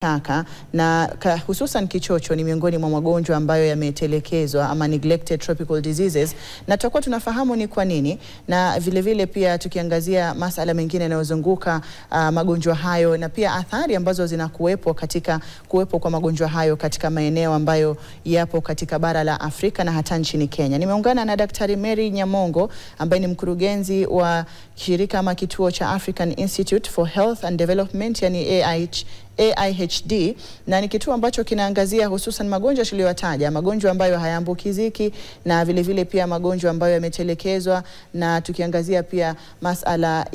Kaka na hususan kichocho ni miongoni mwa magonjwa ambayo yametelekezwa ama neglected tropical diseases, na tutakuwa tunafahamu ni kwa nini, na vile vile pia tukiangazia masuala mengine yanayozunguka magonjwa hayo na pia athari ambazo zinakuwepo katika kuwepo kwa magonjwa hayo katika maeneo ambayo yapo katika bara la Afrika na hata nchini Kenya. Nimeungana na Daktari Mary Nyamongo ambaye ni mkurugenzi wa shirika ama kituo cha African Institute for Health and Development, yani AIHD, na ni kituo ambacho kinaangazia hususan magonjwa tuliyotaja, magonjwa ambayo hayaambukiziki na vile vile pia magonjwa ambayo yametelekezwa, na tukiangazia pia masala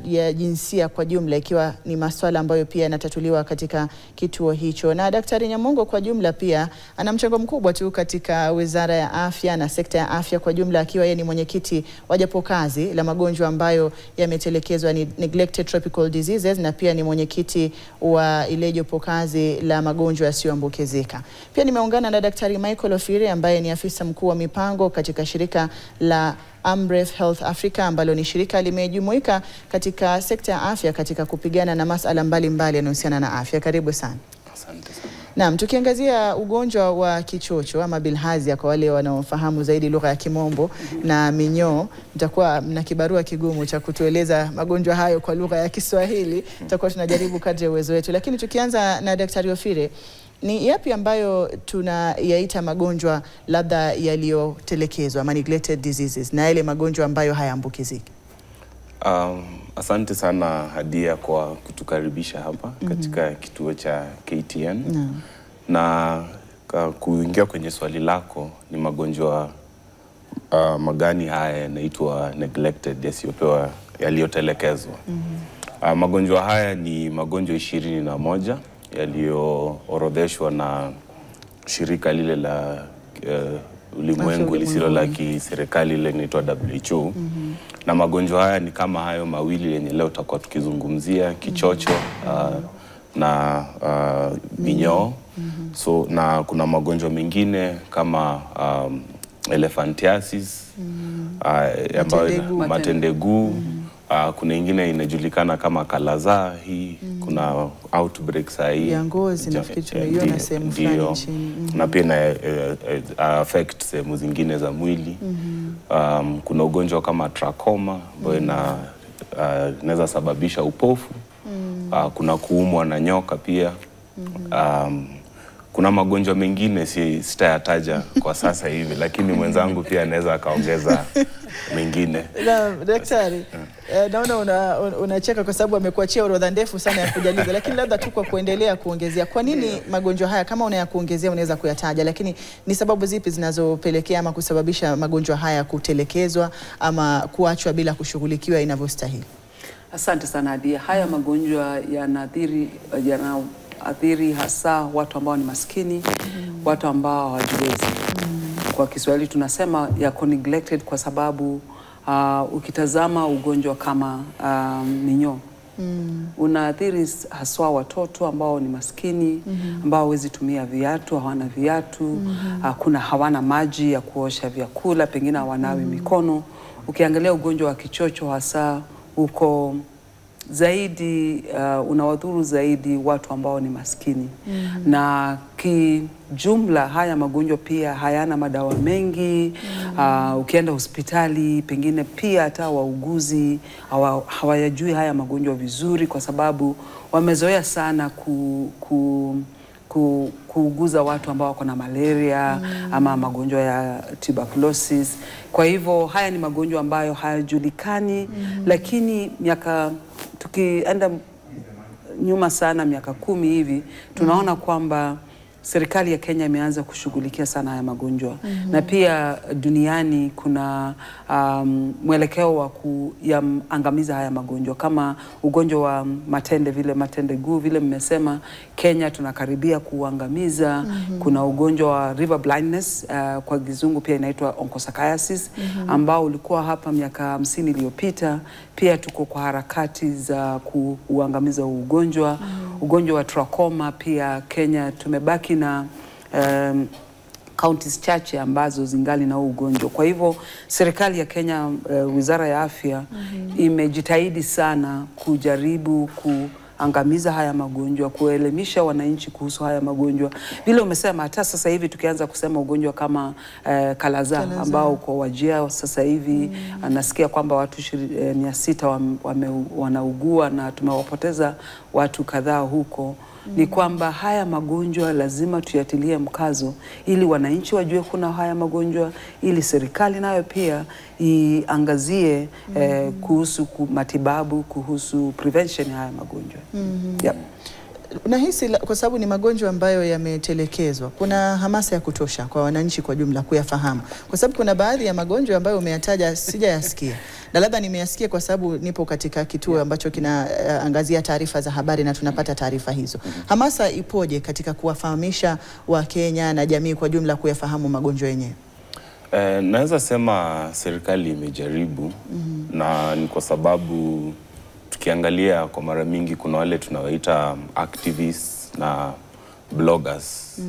ya jinsia kwa jumla, ikiwa ni masuala ambayo pia yanatatuliwa katika kituo hicho. Na Daktari Nyamongo kwa jumla pia ana mchango mkubwa tu katika Wizara ya Afya na sekta ya afya kwa jumla, akiwa yeye ni mwenyekiti wa jopo kazi la magonjwa ambayo yametelekezwa, ni neglected tropical diseases, na pia ni mwenyekiti wa ile jopo kazi la magonjwa yasiyoambukizika. Pia nimeungana na Daktari Michael Ofire ambaye ni afisa mkuu wa mipango katika shirika la Amref Health Africa, ambalo ni shirika limejumuika katika sekta ya afya katika kupigana na masuala mbalimbali yanayohusiana na afya. Karibu sana. Asante sana. Naam, tukiangazia ugonjwa wa kichocho ama bilharzia kwa wale wanaofahamu zaidi lugha ya Kimombo na minyoo, mtakuwa mna kibarua kigumu cha kutueleza magonjwa hayo kwa lugha ya Kiswahili. Tutakuwa tunajaribu kadri ya uwezo wetu, lakini tukianza na Daktari Ofire, ni yapi ambayo tunayaita magonjwa labda yaliyotelekezwa ama neglected diseases, na yale magonjwa ambayo hayaambukiziki? Asante sana Hadia kwa kutukaribisha hapa katika kituo cha KTN. Na kuingia kwenye swali lako, ni magonjwa magani haya yanaitwa neglected, yaliyotelekezwa? Magonjwa haya ni magonjwa 21 yaliyoorodheshwa na shirika lile la ulimwengu lisilo la kiserikali lile linaitwa WHO. Na magonjwa haya ni kama hayo mawili yenye leo tutakuwa tukizungumzia, kichocho na minyoo. So na kuna magonjwa mengine kama elephantiasis, ambayo matendeguu. Kuna ingine inajulikana kama kalaza. Hii kuna outbreaks hii ya ngozi, nafikiri tumeiona sehemu fulani nchini. Na pia na affect sehemu zingine za mwili. Kuna ugonjwa kama trachoma ambayo inaweza sababisha upofu. Kuna kuumwa na nyoka pia. Kuna magonjwa mengine sitayataja kwa sasa hivi, lakini mwenzangu pia anaweza akaongeza mengine. Daktari, naona unacheka kwa sababu amekuachia orodha ndefu sana ya kujaliza, lakini labda tu kwa kuendelea kuongezea, kwa nini magonjwa haya, kama una ya kuongezea unaweza kuyataja, lakini ni sababu zipi zinazopelekea ama kusababisha magonjwa haya kutelekezwa ama kuachwa bila kushughulikiwa inavyostahili? Asante sana Hadia. Haya magonjwa yanaathiri hasa watu ambao ni maskini, watu ambao hawajiwezi. Kwa Kiswahili tunasema yako neglected kwa sababu ukitazama ugonjwa kama minyoo, unaathiri haswa watoto ambao ni maskini, ambao hawezi tumia viatu, hawana viatu, hawana maji ya kuosha vyakula, pengine hawanawi mikono. Ukiangalia ugonjwa wa kichocho hasa uko zaidi, unawadhuru zaidi watu ambao ni maskini. Na kijumla haya magonjwa pia hayana madawa mengi. Ukienda hospitali pengine pia hata wauguzi hawayajui haya magonjwa vizuri, kwa sababu wamezoea sana kuuguza watu ambao wako na malaria ama magonjwa ya tuberculosis. Kwa hivyo haya ni magonjwa ambayo hayajulikani, lakini tukienda nyuma sana miaka 10 hivi, tunaona kwamba serikali ya Kenya imeanza kushughulikia sana haya magonjwa. Na pia duniani kuna mwelekeo wa kuangamiza haya magonjwa, kama ugonjwa wa matendeguu vile mmesema, Kenya tunakaribia kuangamiza. Kuna ugonjwa wa river blindness, kwa kizungu pia inaitwa onchocerciasis, ambao ulikuwa hapa miaka 50 iliyopita. Pia tuko kwa harakati za kuangamiza ugonjwa. Ugonjwa wa trachoma pia Kenya tumebaki na counties chache ambazo zingali na ugonjwa. Kwa hivyo serikali ya Kenya, Wizara ya Afya imejitahidi sana kujaribu kuangamiza haya magonjwa, kuelimisha wananchi kuhusu haya magonjwa. Vile umesema, hata sasa hivi tukianza kusema ugonjwa kama Kalaza ambao uko Wajir sasa hivi, nasikia kwamba watu 600 wanaugua na tumewapoteza watu kadhaa huko. Ni kwamba haya magonjwa lazima tuyatilie mkazo ili wananchi wajue kuna haya magonjwa, ili serikali nayo pia iangazie kuhusu matibabu, kuhusu prevention ya haya magonjwa. Yep. Unahisi kwa sababu ni magonjwa ambayo yametelekezwa, kuna hamasa ya kutosha kwa wananchi kwa jumla kuyafahamu? Kwa sababu kuna baadhi ya magonjwa ambayo umeyataja sijayasikia, na labda nimeyasikia kwa sababu nipo katika kituo ambacho kinaangazia taarifa za habari na tunapata taarifa hizo. Hamasa ipoje katika kuwafahamisha Wakenya na jamii kwa jumla kuyafahamu magonjwa yenyewe? Naweza sema serikali imejaribu, na ni kwa sababu tukiangalia kwa mara mingi kuna wale tunawaita activists na bloggers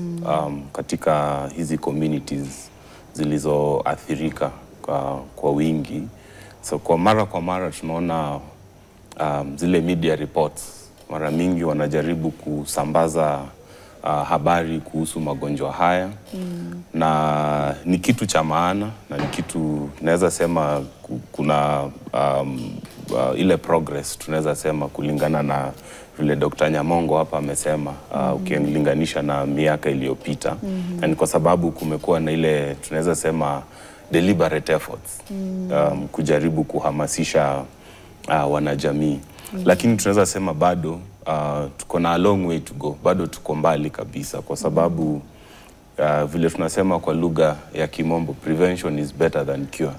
katika hizi communities zilizoathirika kwa wingi. So kwa mara tunaona zile media reports mara mingi wanajaribu kusambaza habari kuhusu magonjwa haya, na ni kitu cha maana, na ni kitu naweza sema kuna ile progress tunaweza sema kulingana na vile Dr. Nyamongo hapa amesema, ukilinganisha na miaka iliyopita. Na ni kwa sababu kumekuwa na ile tunaweza sema deliberate efforts kujaribu kuhamasisha wanajamii. Lakini tunaweza sema bado tuko na a long way to go, bado tuko mbali kabisa, kwa sababu vile tunasema kwa lugha ya Kimombo, prevention is better than cure.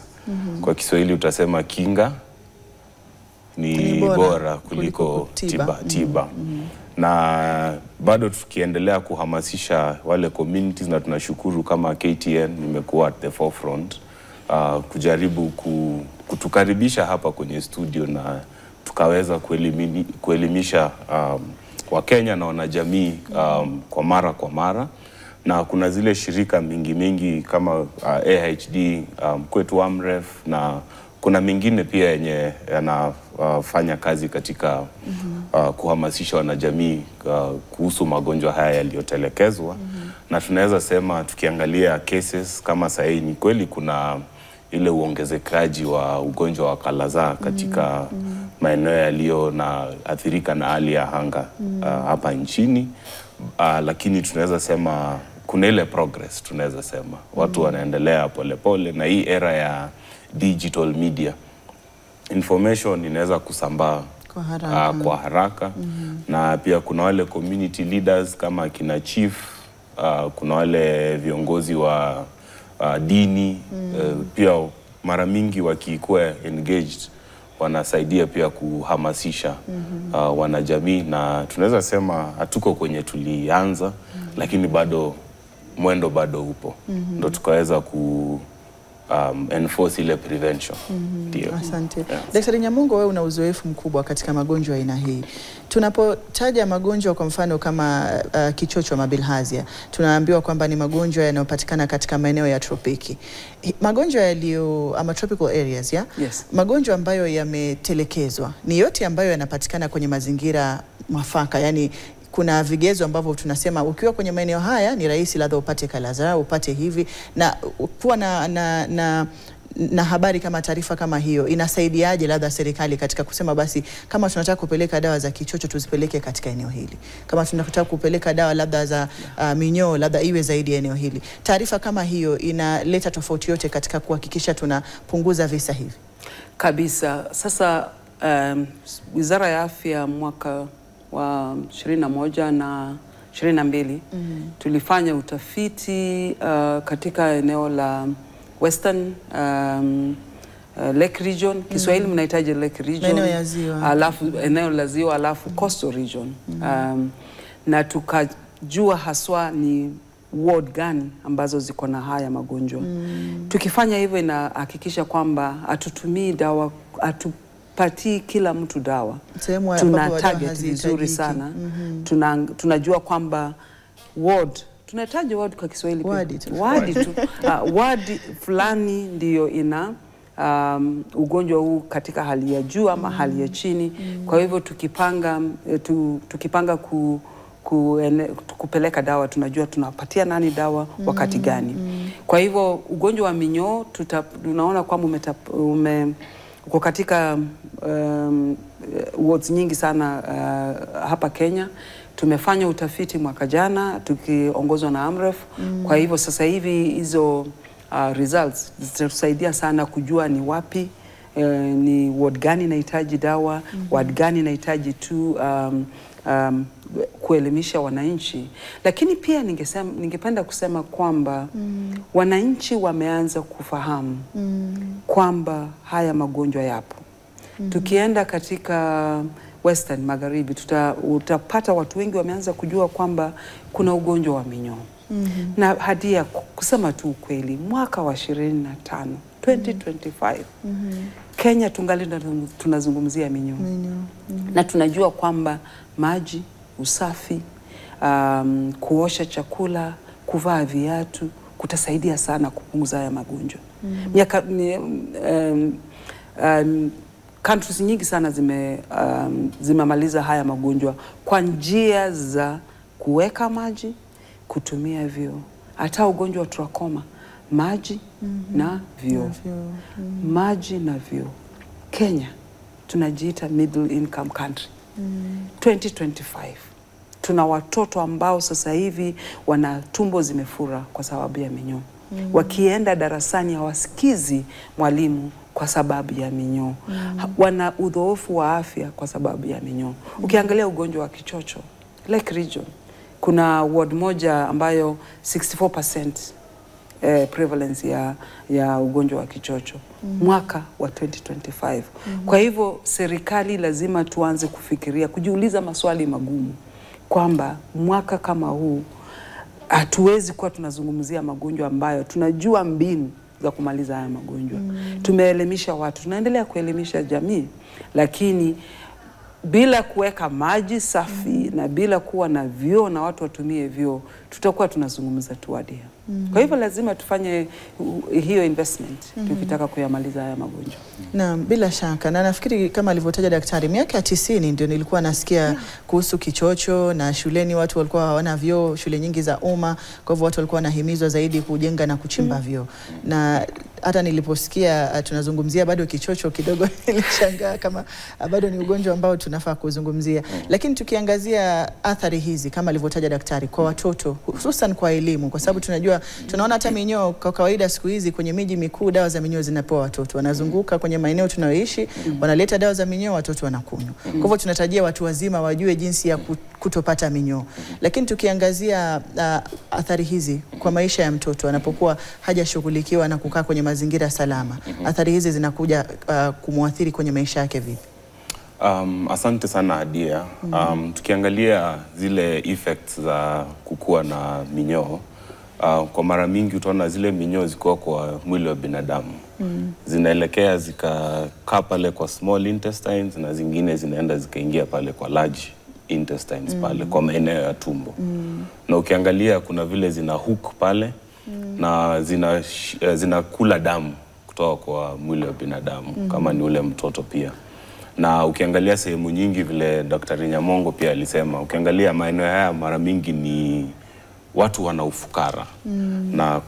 Kwa Kiswahili utasema kinga ni bora kuliko tiba. Na bado tukiendelea kuhamasisha wale communities, na tunashukuru kama KTN nimekuwa at the forefront kujaribu kutukaribisha hapa kwenye studio na tukaweza kuelimisha Wakenya na wanajamii kwa mara. Na kuna zile shirika mingi kama AHD, kwetu AMREF, na kuna mengine pia yenye yanafanya kazi katika kuhamasisha wanajamii kuhusu magonjwa haya yaliyotelekezwa. Na tunaweza sema tukiangalia cases kama sasa ni kweli kuna ile uongezekaji wa ugonjwa wa Kalaza katika maeneo yaliyo na athirika na hali ya anga hapa nchini, lakini tunaweza sema kuna ile progress, tunaweza sema watu wanaendelea polepole, na hii era ya digital media information inaweza kusambaa kwa haraka. Na pia kuna wale community leaders kama kina chief, kuna wale viongozi wa dini pia mara mingi wakikuwa engaged wanasaidia pia kuhamasisha wanajamii. Na tunaweza sema hatuko kwenye tulianza, lakini bado mwendo bado upo, ndo tukaweza enforce ile prevention. Asante. Daktari Nyamongo, wewe una uzoefu mkubwa katika magonjwa aina hii. Tunapotaja magonjwa kwa mfano kama kichocho ama bilharzia, tunaambiwa kwamba ni magonjwa yanayopatikana katika maeneo ya tropiki. Magonjwa yaliyo ama tropical areas, magonjwa ambayo yametelekezwa ni yote ambayo yanapatikana kwenye mazingira mwafaka, yani kuna vigezo ambavyo tunasema ukiwa kwenye maeneo haya ni rahisi labda upate Kalaza, upate hivi, na kuwa na habari kama taarifa kama hiyo inasaidiaje labda serikali katika kusema basi kama tunataka kupeleka dawa za kichocho tuzipeleke katika eneo hili, kama tunataka kupeleka dawa labda za minyoo labda iwe zaidi ya eneo hili? Taarifa kama hiyo inaleta tofauti yote katika kuhakikisha tunapunguza visa hivi kabisa. Sasa Wizara ya Afya mwaka wa 21 na 22 tulifanya utafiti katika eneo la Western Lake Region, Kiswahili mnahitaji Lake Region, alafu eneo la Ziwa, alafu Coastal Region, na tukajua haswa ni ward gani ambazo ziko na haya magonjwa. Tukifanya hivyo inahakikisha kwamba hatutumii dawa, patii kila mtu dawa. Tuna target vizuri sana. Tunajua kwamba ward, tunahitaji ward kwa Kiswahili pia. Ward tu. Ward fulani ndiyo ina ugonjwa huu katika hali ya juu ama hali ya chini. Kwa hivyo tukipanga kupeleka dawa, tunajua tunapatia nani dawa wakati gani. Kwa hivyo ugonjwa wa minyoo tunaona kwamba uko katika wards nyingi sana hapa Kenya. Tumefanya utafiti mwaka jana tukiongozwa na AMREF. Kwa hivyo sasa hivi hizo results zitatusaidia sana kujua ni wapi, ni ward gani inahitaji dawa, ward gani inahitaji tu kuelimisha wananchi. Lakini pia ningependa kusema kwamba wananchi wameanza kufahamu kwamba haya magonjwa yapo. Tukienda katika Western Magharibi utapata watu wengi wameanza kujua kwamba kuna ugonjwa wa minyoo. Na hadia kusema tu ukweli, mwaka wa 2025 Kenya tungali tunazungumzia minyoo. Na tunajua kwamba maji, usafi, kuosha chakula, kuvaa viatu kutasaidia sana kupunguza haya magonjwa. Countries nyingi sana zimemaliza haya magonjwa kwa njia za kuweka maji, kutumia vyoo. Hata ugonjwa wa trachoma, maji na vyoo. Maji na vyoo. Kenya tunajiita middle income country. 2025 tuna watoto ambao sasa hivi wana tumbo zimefura kwa sababu ya minyoo. Wakienda darasani hawasikizi mwalimu kwa sababu ya minyoo. Wana udhoofu wa afya kwa sababu ya minyoo. Ukiangalia ugonjwa wa kichocho, Lake Region, kuna ward moja ambayo 64% prevalence ya ugonjwa wa kichocho mwaka wa 2025. Kwa hivyo serikali lazima tuanze kufikiria, kujiuliza maswali magumu kwamba mwaka kama huu hatuwezi kuwa tunazungumzia magonjwa ambayo tunajua mbinu za kumaliza haya magonjwa. Tumeelimisha watu, tunaendelea kuelimisha jamii, lakini bila kuweka maji safi na bila kuwa na vyoo na watu watumie vyoo, tutakuwa tunazungumza tu hadia. Kwa hivyo lazima tufanye hiyo investment tukitaka kuyamaliza haya magonjwa. Na bila shaka, na nafikiri kama alivyotaja daktari, miaka ya 90 ndio nilikuwa nasikia kuhusu kichocho, na shuleni watu walikuwa hawana vyoo, shule nyingi za umma, kwa hivyo watu walikuwa wanahimizwa zaidi kujenga na kuchimba vyoo. Na hata niliposikia tunazungumzia bado kichocho kidogo nilishangaa kama bado ni ugonjwa ambao tunafaa kuzungumzia. Lakini tukiangazia athari hizi kama alivyotaja daktari kwa watoto, hususan kwa elimu, kwa sababu tunaona hata minyoo kwa kawaida siku hizi kwenye miji mikuu dawa za minyoo zinapewa watoto. Wanazunguka kwenye maeneo tunayoishi, wanaleta dawa za minyoo, watoto wanakunywa. Kwa hivyo tunatarajia watu wazima wajue jinsi ya kutopata minyoo. Lakini tukiangazia athari hizi kwa maisha ya mtoto anapokuwa hajashughulikiwa na kukaa kwenye mazingira salama, athari hizi zinakuja kumuathiri kwenye maisha yake vipi? Asante sana Hadia. Tukiangalia zile effects za kukua na minyoo, kwa mara mingi utaona zile minyoo ziko kwa mwili wa binadamu. Zinaelekea zikakaa pale kwa small intestines na zingine zinaenda zikaingia pale kwa large intestines pale kwa maeneo ya tumbo. Na ukiangalia kuna vile zina hook pale na zinakula damu kutoka kwa mwili wa binadamu kama ni ule mtoto pia. Na ukiangalia sehemu nyingi vile Daktari Nyamongo pia alisema, ukiangalia maeneo haya mara mingi ni watu wana ufukara. Na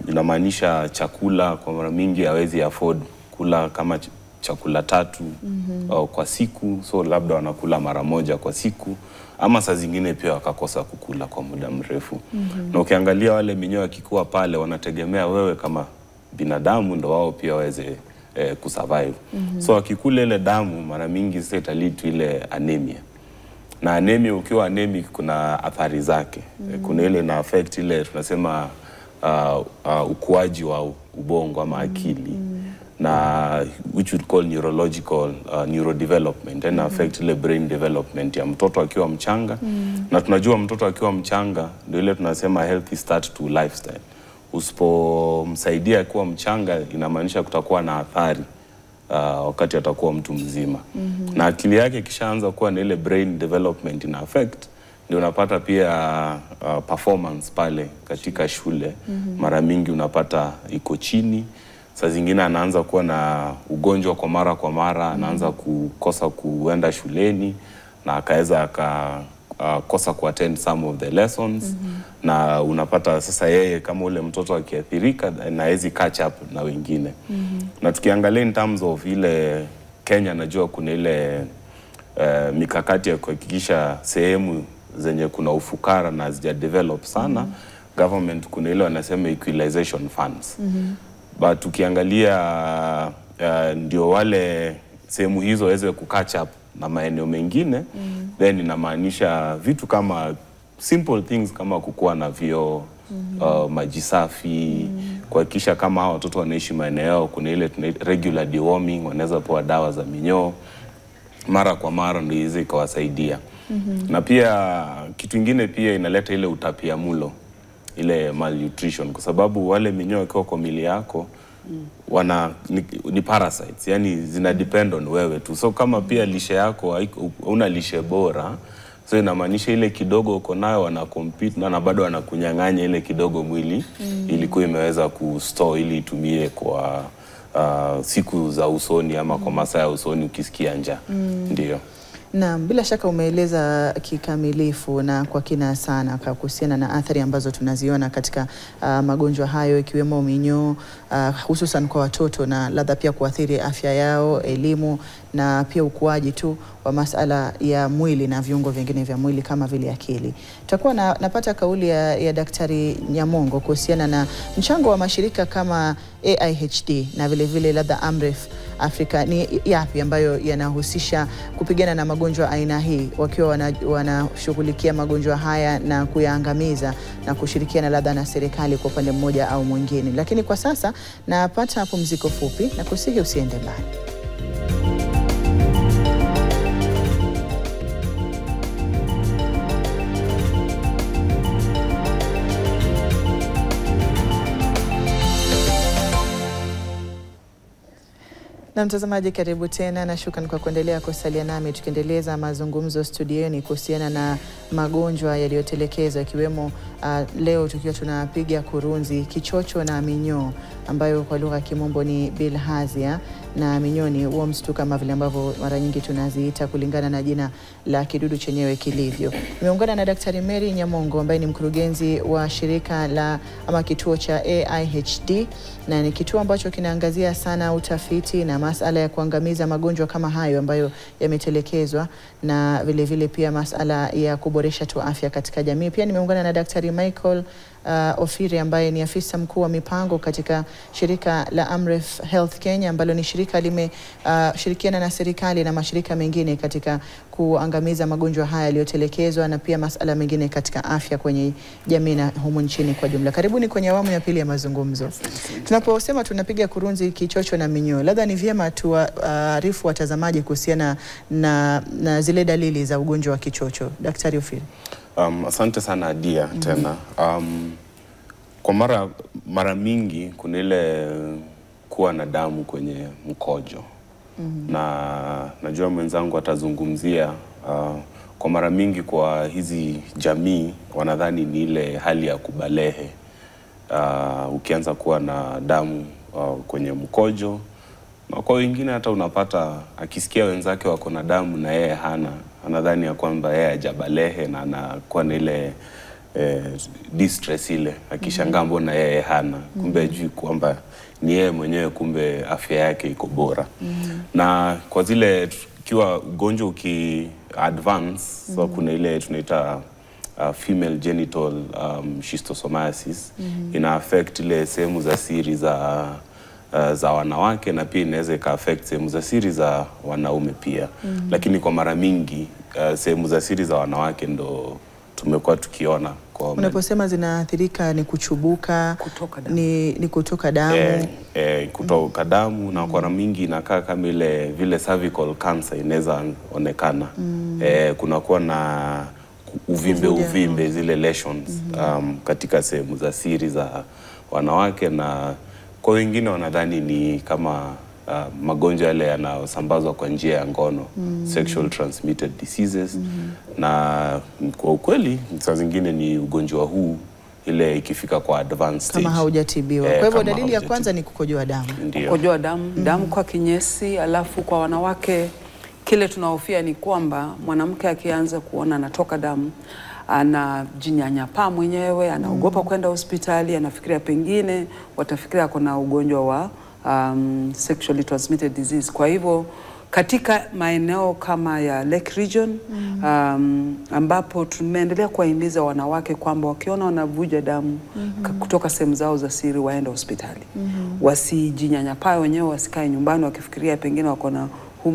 inamaanisha chakula kwa mara mingi hawezi afford kula kama chakula 3 kwa siku, so labda wanakula mara moja kwa siku, ama saa zingine pia wakakosa kukula kwa muda mrefu. Na ukiangalia wale minyoo wakikuwa pale wanategemea wewe kama binadamu ndo wao pia waweze kusurvive. So wakikula ile damu mara mingi sasa italid to ile anemia. Na anemia, ukiwa anemic kuna athari zake. Kuna ile na affect ile tunasema ukuaji wa ubongo ama akili. Na which would call neurological neurodevelopment, and affect ile brain development ya mtoto akiwa mchanga. Na tunajua mtoto akiwa mchanga ndio ile tunasema healthy start to lifestyle. Usipomsaidia akiwa mchanga inamaanisha kutakuwa na athari wakati atakuwa mtu mzima. Na akili yake kishaanza kuwa na ile brain development ina affect, ndio unapata pia performance pale katika shule mara mingi unapata iko chini. saa zingine anaanza kuwa na ugonjwa kwa mara, anaanza kukosa kuenda shuleni na akaweza kosa kuattend some of the lessons na unapata sasa yeye kama ule mtoto akiathirika na hezi catch up na wengine. Na tukiangalia in terms of ile Kenya, najua kuna ile mikakati ya kuhakikisha sehemu zenye kuna ufukara na hazija develop sana, government kuna ile wanasema equalization funds. But tukiangalia ndio wale sehemu hizo waweze kukatch up na maeneo mengine, then inamaanisha vitu kama simple things kama kukuwa na vyoo, maji safi, kuhakikisha kama hao watoto wanaishi maeneo kuna ile regular deworming, wanaweza pewa dawa za minyoo mara kwa mara, ndio hizo ikawasaidia. Na pia kitu kingine pia inaleta ile utapiamlo, ile malnutrition, kwa sababu wale minyoo wakiwa kwa mili yako ni parasites, yani zina depend on wewe tu. So kama pia lishe yako una lishe bora, so inamaanisha ile kidogo uko nayo wana compete na bado wanakunyang'anya ile kidogo mwili ilikuwa imeweza kustore ili itumie kwa siku za usoni ama kwa masaa ya usoni ukisikia njaa. Ndio. Naam, bila shaka umeeleza kikamilifu na kwa kina sana kuhusiana na athari ambazo tunaziona katika magonjwa hayo, ikiwemo minyoo, hususan kwa watoto, na labda pia kuathiri afya yao, elimu na pia ukuaji tu wa masala ya mwili na viungo vingine vya mwili kama vile akili. Tutakuwa napata kauli ya Daktari Nyamongo kuhusiana na mchango wa mashirika kama AIHD na vile vile labda Amref Afrika ni yapi ambayo yanahusisha kupigana na magonjwa aina hii, wakiwa wanashughulikia magonjwa haya na kuyaangamiza na kushirikiana labda na serikali kwa upande mmoja au mwingine. Lakini kwa sasa napata pumziko fupi na kusihi usiende mbali. Na mtazamaji, karibu tena na shukrani kwa kuendelea kusalia nami, tukiendeleza mazungumzo studioni kuhusiana na magonjwa yaliyotelekezwa, ikiwemo leo tukiwa tunapiga kurunzi kichocho na minyoo, ambayo kwa lugha ya kimombo ni bilharzia, na minyoo ni worms tu kama vile ambavyo mara nyingi tunaziita kulingana na jina la kidudu chenyewe kilivyo. Nimeungana na Daktari Mary Nyamongo ambaye ni mkurugenzi wa shirika la ama kituo cha AIHD, na ni kituo ambacho kinaangazia sana utafiti na masala ya kuangamiza magonjwa kama hayo ambayo yametelekezwa, na vile vile pia masala ya kuboresha tu afya katika jamii. Pia nimeungana na Daktari Michael Ofiri ambaye ni afisa mkuu wa mipango katika shirika la Amref Health Kenya, ambalo ni shirika limeshirikiana na serikali na mashirika mengine katika kuangamiza magonjwa haya yaliyotelekezwa na pia masala mengine katika afya kwenye jamii na humu nchini kwa jumla. Karibuni kwenye awamu ya pili ya mazungumzo. Tunaposema tunapiga kurunzi kichocho na minyoo, labda ni vyema tuarifu watazamaji kuhusiana na zile dalili za ugonjwa wa kichocho. Daktari Ofiri. Asante sana Adia tena. Kwa mara mingi kuna ile kuwa na damu kwenye mkojo. Na najua mwenzangu atazungumzia kwa mara mingi kwa hizi jamii wanadhani ni ile hali ya kubalehe. Ukianza kuwa na damu kwenye mkojo, na kwa wengine hata unapata akisikia wenzake wako na damu na yeye hana, anadhani ya kwamba yeye hajabalehe na anakuwa na ile distress ile, akishangaa mbona yeye hana, kumbe hajui kwamba ni yeye mwenyewe, kumbe afya yake iko bora. Na kwa zile kiwa ugonjwa uki-advance, so kuna ile tunaita female genital schistosomiasis, ina affect ile sehemu za siri za wanawake, na pia inaweza ika-affect sehemu za siri za wanaume pia. Lakini kwa mara mingi sehemu za siri za wanawake ndo tumekuwa tukiona. Unaposema zinaathirika ni kuchubuka, kutoka damu. Ni kutoka damu. Kutoka damu, na kwa mara mingi inakaa kama ile vile cervical cancer inaweza onekana. Kunakuwa na uvimbe zile lesions katika sehemu za siri za wanawake, na kwa wengine wanadhani ni kama magonjwa yale yanayosambazwa kwa njia ya ngono, sexual transmitted diseases. Na kwa ukweli saa zingine ni ugonjwa huu ile ikifika kwa advanced stage. Kama haujatibiwa. Kwa hivyo dalili ya kwanza ni kukojoa damu. Kukojoa damu, damu kwa kinyesi, alafu kwa wanawake kile tunahofia ni kwamba mwanamke akianza kuona anatoka damu, anajinyanyapaa mwenyewe, anaogopa kwenda hospitali, anafikiria pengine watafikiria kuna ugonjwa wa sexually transmitted disease. Kwa hivyo katika maeneo kama ya Lake Region ambapo tumeendelea kuwahimiza wanawake kwamba wakiona wanavuja damu kutoka sehemu zao za siri waende hospitali. Wasijinyanyapaa wenyewe, wasikae nyumbani wakifikiria pengine wako na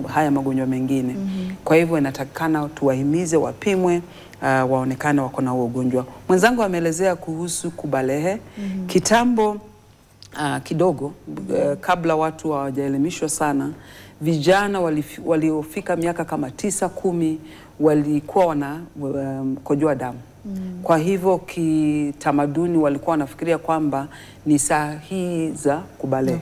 haya magonjwa mengine. Kwa hivyo inatakikana tuwahimize wapimwe, waonekane wako na ugonjwa. Mwenzangu ameelezea kuhusu kubalehe. Kitambo kidogo kabla watu hawajaelimishwa sana, vijana waliofika miaka kama 9, 10 walikuwa wana kojoa damu. Kwa hivyo kitamaduni walikuwa wanafikiria kwamba ni sahihi za kubalehe.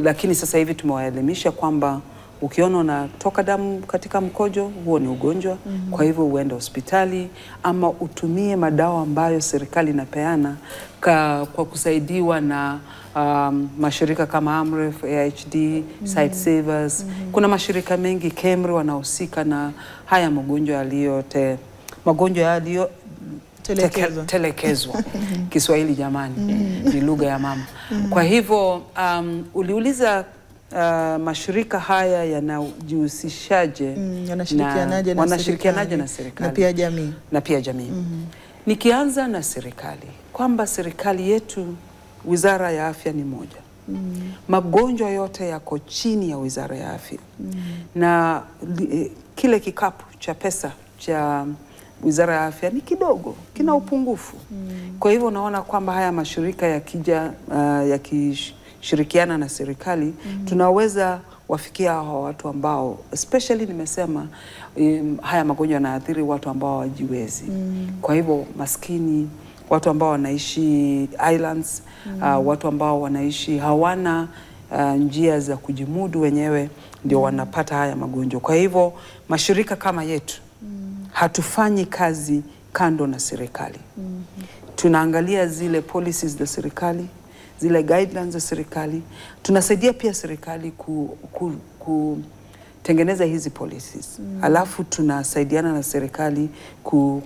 Lakini sasa hivi tumewaelimisha kwamba ukiona unatoka damu katika mkojo, huo ni ugonjwa. Kwa hivyo uende hospitali ama utumie madawa ambayo serikali inapeana kwa kusaidiwa na mashirika kama Amref, AHD, Sight Savers. Kuna mashirika mengi KEMRI wanahusika na haya magonjwa yaliyo telekezwa. Kiswahili jamani, ni lugha ya mama. Kwa hivyo uliuliza mashirika haya yanajihusishaje, wanashirikianaje na serikali na pia jamii. Nikianza na serikali, kwamba serikali yetu, Wizara ya Afya ni moja. Magonjwa yote yako chini ya Wizara ya Afya. Na kile kikapu cha pesa cha Wizara ya Afya ni kidogo, kina upungufu. Kwa hivyo unaona kwamba haya mashirika yakija yakishirikiana na serikali, tunaweza wafikia hawa watu ambao especially nimesema haya magonjwa yanaathiri watu ambao hawajiwezi. Kwa hivyo maskini, watu ambao wanaishi islands, watu ambao wanaishi hawana njia za kujimudu wenyewe, ndio wanapata haya magonjwa. Kwa hivyo mashirika kama yetu hatufanyi kazi kando na serikali. Tunaangalia zile policies za serikali, zile guidelines za serikali. Tunasaidia pia serikali kutengeneza hizi policies. Alafu tunasaidiana na serikali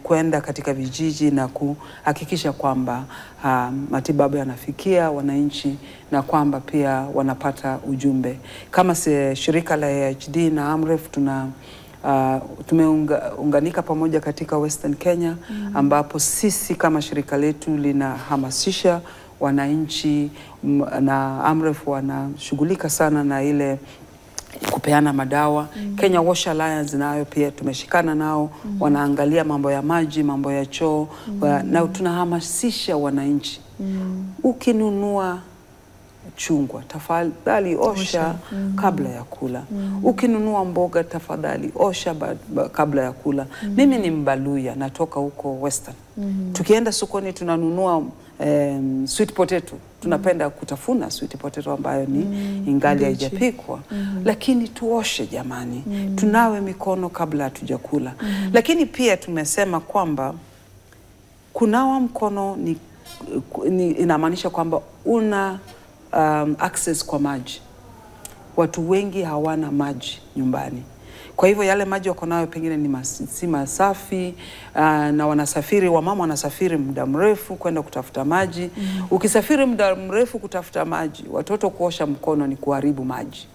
kwenda katika vijiji na kuhakikisha kwamba matibabu yanafikia wananchi na kwamba pia wanapata ujumbe. Kama shirika la AHD na Amref tumeunganika pamoja katika Western Kenya, ambapo sisi kama shirika letu linahamasisha wananchi, na Amref wanashughulika sana na ile kupeana madawa. Kenya Wash Alliance nayo pia tumeshikana nao, wanaangalia mambo ya maji, mambo ya choo, na tunahamasisha wananchi. Ukinunua chungwa, tafadhali osha kabla ya kula. Ukinunua mboga, tafadhali osha kabla ya kula. Mimi ni Mbaluya, natoka huko Western. Tukienda sokoni tunanunua sweet potato. Tunapenda kutafuna sweet potato ambayo ni ingali haijapikwa. Lakini tuoshe jamani. Tunawe mikono kabla hatujakula. Lakini pia tumesema kwamba kunawa mkono inamaanisha kwamba una access kwa maji. Watu wengi hawana maji nyumbani. Kwa hivyo yale maji wako nayo pengine si masafi, na wanasafiri, wamama wanasafiri muda mrefu kwenda kutafuta maji. Ukisafiri muda mrefu kutafuta maji, watoto kuosha mkono ni kuharibu maji.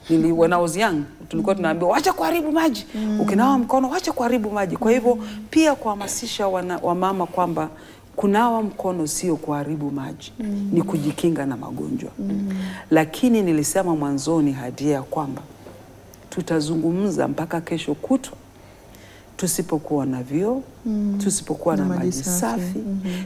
When I was young, tulikuwa tunaambiwa wacha kuharibu maji. Ukinawa mkono wacha kuharibu maji. Kwa hivyo pia kuhamasisha wamama kwamba kunawa mkono sio kuharibu maji, ni kujikinga na magonjwa. Lakini nilisema mwanzoni Hadia kwamba tutazungumza mpaka kesho kutwa. Tusipokuwa na vyoo, tusipokuwa na maji safi,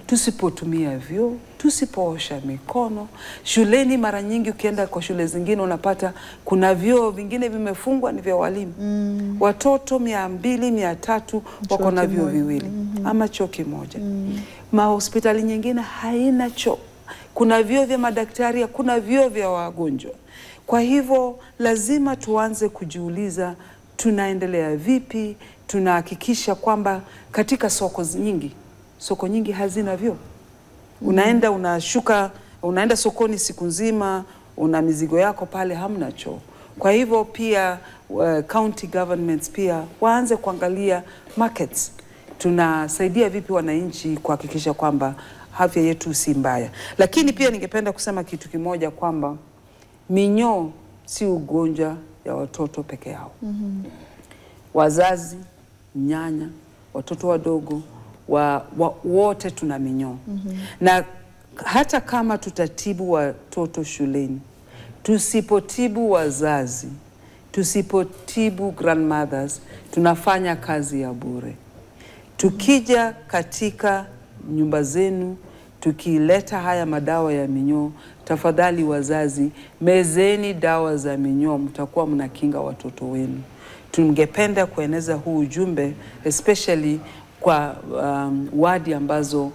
tusipotumia vyoo, tusipoosha mikono. Shuleni mara nyingi ukienda kwa shule zingine unapata kuna vyoo vingine vimefungwa ni vya walimu. Watoto 200, 300 wako na vyoo viwili ama choo kimoja. Mahospitali nyingine haina choo. Kuna vyoo vya madaktari, kuna vyoo vya wagonjwa. Kwa hivyo lazima tuanze kujiuliza tunaendelea vipi, tunahakikisha kwamba katika soko nyingi soko nyingi hazina vyoo. Unaenda unaenda sokoni siku nzima, una mizigo yako pale, hamna choo. Kwa hivyo pia county governments pia waanze kuangalia markets. Tunasaidia vipi wananchi kuhakikisha kwamba afya yetu si mbaya. Lakini pia ningependa kusema kitu kimoja kwamba minyoo si ugonjwa ya watoto peke yao. Wazazi, nyanya, watoto wadogo, wote tuna minyoo. Na hata kama tutatibu watoto shuleni, tusipotibu wazazi, tusipotibu grandmothers, tunafanya kazi ya bure. Tukija katika nyumba zenu, tukileta haya madawa ya minyoo, tafadhali wazazi, mezeni dawa za minyoo, mtakuwa mnakinga watoto wenu. Tungependa kueneza huu ujumbe, especially kwa wadi ambazo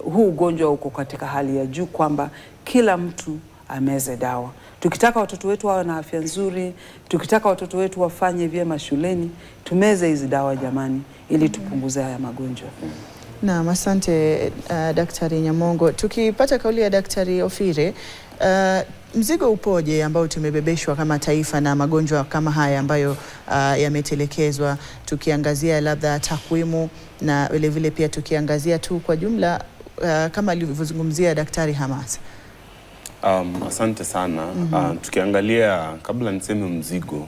huu ugonjwa uko katika hali ya juu, kwamba kila mtu ameze dawa. Tukitaka watoto wetu wawe na afya nzuri, tukitaka watoto wetu wafanye vyema shuleni, tumeze hizi dawa jamani, ili tupunguze haya magonjwa. Naam, asante Daktari Nyamongo. Tukipata kauli ya Daktari Ofire, mzigo upoje ambao tumebebeshwa kama taifa na magonjwa kama haya ambayo yametelekezwa, tukiangazia labda takwimu na vile vile pia tukiangazia tu kwa jumla kama alivyozungumzia Daktari Hamasa. Asante sana. Tukiangalia, kabla niseme mzigo,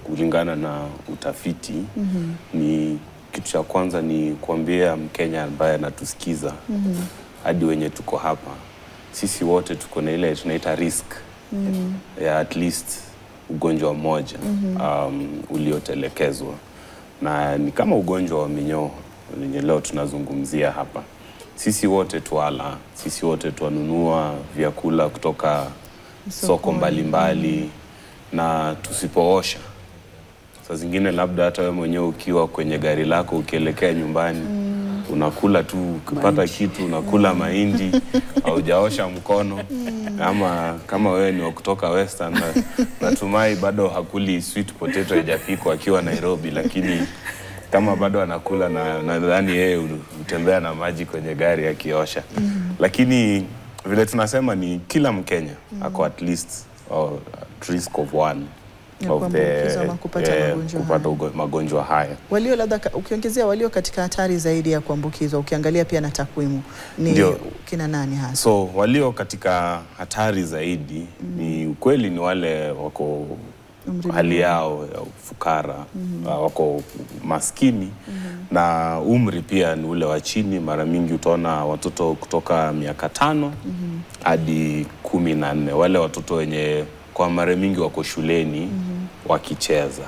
kulingana na utafiti, ni kitu cha kwanza ni kuambia Mkenya ambaye anatusikiza, hadi wenye tuko hapa, sisi wote tuko na ile tunaita risk ya at least ugonjwa mmoja uliotelekezwa, na ni kama ugonjwa wa minyoo wenye leo tunazungumzia hapa. Sisi wote tuala, sisi wote tuanunua vyakula kutoka soko mbalimbali, na tusipoosha, saa zingine labda hata wewe mwenyewe ukiwa kwenye gari lako ukielekea nyumbani, unakula tu, ukipata kitu unakula mahindi, haujaosha mkono. Ama kama wewe ni wa kutoka Western, natumai bado hakuli sweet potato haijapikwa akiwa Nairobi, lakini kama bado anakula, na nadhani yeye utembea na maji kwenye gari akiosha. Lakini vile tunasema ni kila Mkenya ako at least at risk of one of kupata magonjwa haya. Walio labda ukiongezea walio katika hatari zaidi ya kuambukizwa, ukiangalia pia na takwimu, ni kina nani hasa? So walio katika hatari zaidi ni ukweli ni wale wako hali yao ya ufukara, wako maskini, na umri pia ni ule wa chini. Mara mingi utaona watoto kutoka miaka 5 hadi 14, wale watoto wenye kwa mara mingi wako shuleni wakicheza.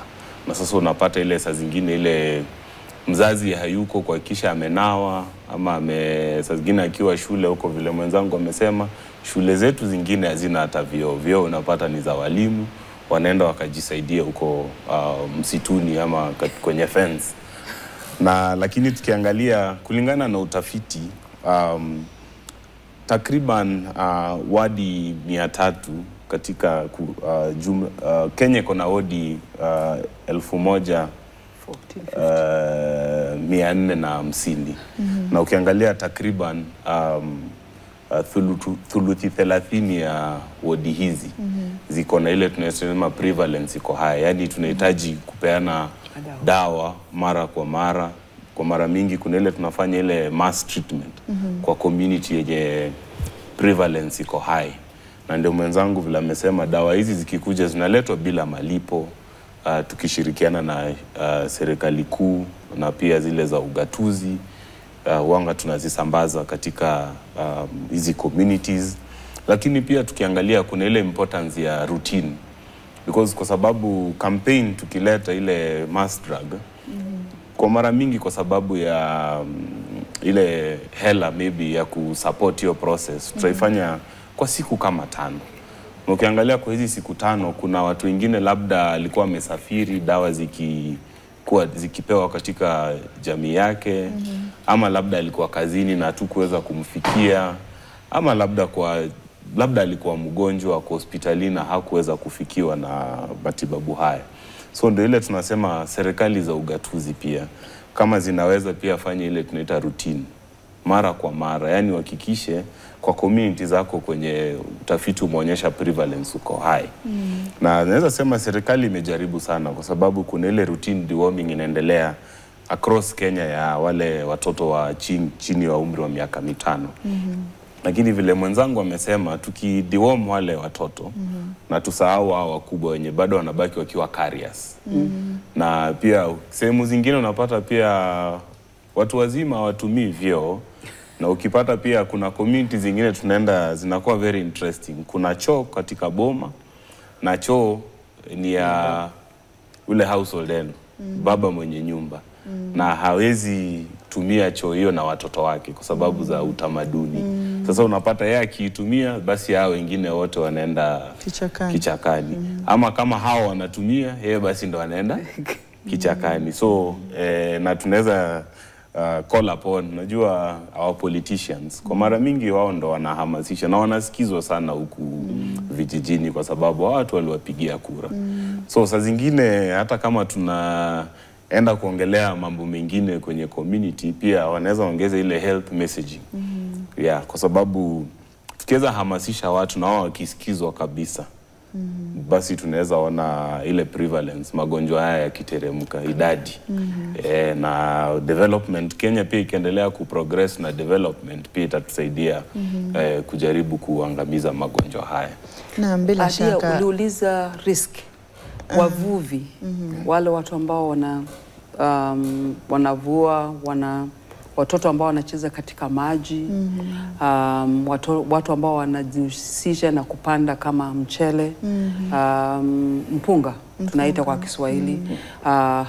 Na sasa unapata ile saa zingine ile mzazi hayuko kuhakikisha amenawa, ama saa zingine akiwa shule huko, vile mwenzangu amesema, shule zetu zingine hazina hata vyoo, unapata ni za walimu, wanaenda wakajisaidia huko msituni ama kwenye fence. Na lakini tukiangalia kulingana na utafiti, takriban wadi 300 katika Kenya iko na wadi 1450. Na ukiangalia takriban thuluthi 30 ya wadi hizi ziko na ile tunasema prevalence iko high, yani tunahitaji kupeana dawa mara kwa mara. Kwa mara mingi kuna ile tunafanya ile mass treatment kwa community yenye prevalence iko high. Na ndio mwenzangu vile amesema, dawa hizi zikikuja zinaletwa bila malipo, tukishirikiana na serikali kuu na pia zile za ugatuzi, wanga tunazisambaza katika hizi communities. Lakini pia tukiangalia kuna ile importance ya routine, because kwa sababu campaign tukileta ile mass drug, kwa mara mingi kwa sababu ya ile hela maybe ya kusupport your process, tutaifanya kwa siku kama 5. Na ukiangalia kwa hizi siku 5, kuna watu wengine labda alikuwa amesafiri, dawa zikipewa katika jamii yake, ama labda alikuwa kazini na hatukuweza kumfikia, ama labda alikuwa mgonjwa kwa hospitalini na hakuweza kufikiwa na matibabu haya. So ndio ile tunasema serikali za ugatuzi pia, kama zinaweza pia fanya ile tunaita routine mara kwa mara, yani uhakikishe kwa community zako kwenye utafiti umeonyesha prevalence uko high. Na naweza sema serikali imejaribu sana kwa sababu kuna ile routine deworming inaendelea across Kenya ya wale watoto wa chini wa umri wa miaka 5. Lakini vile mwenzangu amesema, tukideworm wale watoto na tusahau hao wakubwa wenye bado wanabaki wakiwa carriers. Na pia sehemu zingine unapata pia watu wazima hawatumii vyoo, na ukipata pia kuna community zingine tunaenda zinakuwa very interesting. Kuna choo katika boma na choo ni ya ule household end, baba mwenye nyumba. Na hawezi tumia choo hiyo na watoto wake kwa sababu za utamaduni. Sasa unapata yeye akiitumia, basi hao wengine wote wanaenda kichakani. Ama kama hao wanatumia, yeye basi ndo wanaenda kichakani. So na tunaweza call upon, najua our politicians kwa mara mingi wao ndo wanahamasisha na wanasikizwa sana huku vijijini kwa sababu watu waliwapigia kura. So saa zingine hata kama tunaenda kuongelea mambo mengine kwenye community, pia wanaweza ongeza ile health messaging. Yeah, kwa sababu tukiweza hamasisha watu na wao wakisikizwa kabisa, basi tunaweza ona ile prevalence, magonjwa haya yakiteremka idadi. Na development, Kenya pia ikiendelea kuprogress na development pia itatusaidia kujaribu kuangamiza magonjwa haya. Na bila shaka uliuliza risk wavuvi, wale watu ambao wanavua, watoto ambao wanacheza katika maji, watu ambao wanajihusisha na kupanda kama mchele, mpunga tunaita kwa Kiswahili.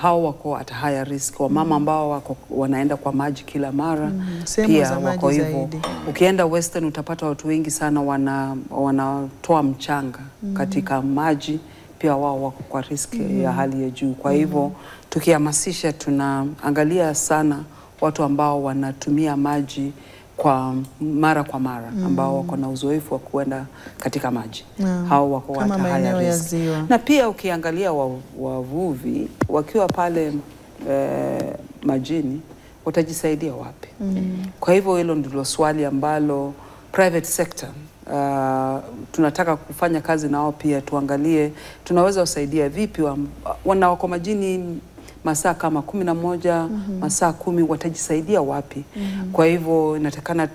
Hao wako at higher risk. Wamama ambao wanaenda kwa maji kila mara pia wako hivyo. Ukienda Western utapata watu wengi sana wanatoa mchanga katika maji, pia wao wako kwa risk ya hali ya juu. Kwa hivyo tukihamasisha, tunaangalia sana watu ambao wanatumia maji kwa mara, ambao wako na uzoefu wa kuenda katika maji. Hao wako kama maeneo ya ziwa. Na pia ukiangalia wavuvi wakiwa pale majini, watajisaidia wapi? Kwa hivyo hilo ndilo swali ambalo private sector tunataka kufanya kazi nao pia, tuangalie tunaweza wasaidia vipi wako majini masaa kama 11, masaa 10, watajisaidia wapi? Kwa hivyo inatakana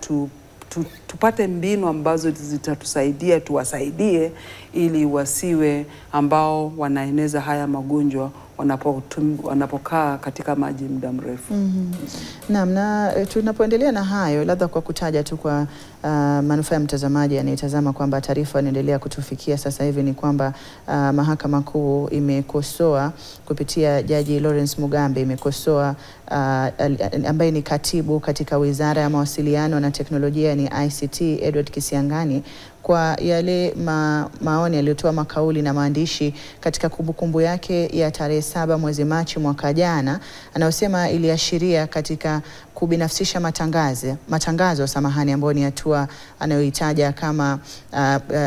tupate mbinu ambazo zitatusaidia, tuwasaidie ili wasiwe ambao wanaeneza haya magonjwa wanapokaa katika maji muda mrefu. Naam, na tunapoendelea na hayo, labda kwa kutaja tu kwa manufaa ya mtazamaji anayetazama kwamba taarifa inaendelea kutufikia sasa hivi ni kwamba Mahakama Kuu imekosoa kupitia Jaji Lawrence Mugambe, imekosoa ambaye ni katibu katika Wizara ya Mawasiliano na Teknolojia ni ICT, Edward Kisiang'ani, kwa yale maoni aliyotoa makauli na maandishi katika kumbukumbu yake ya tarehe 7 mwezi Machi mwaka jana, anayosema iliashiria katika kubinafsisha matangazo ambayo ni hatua anayoitaja kama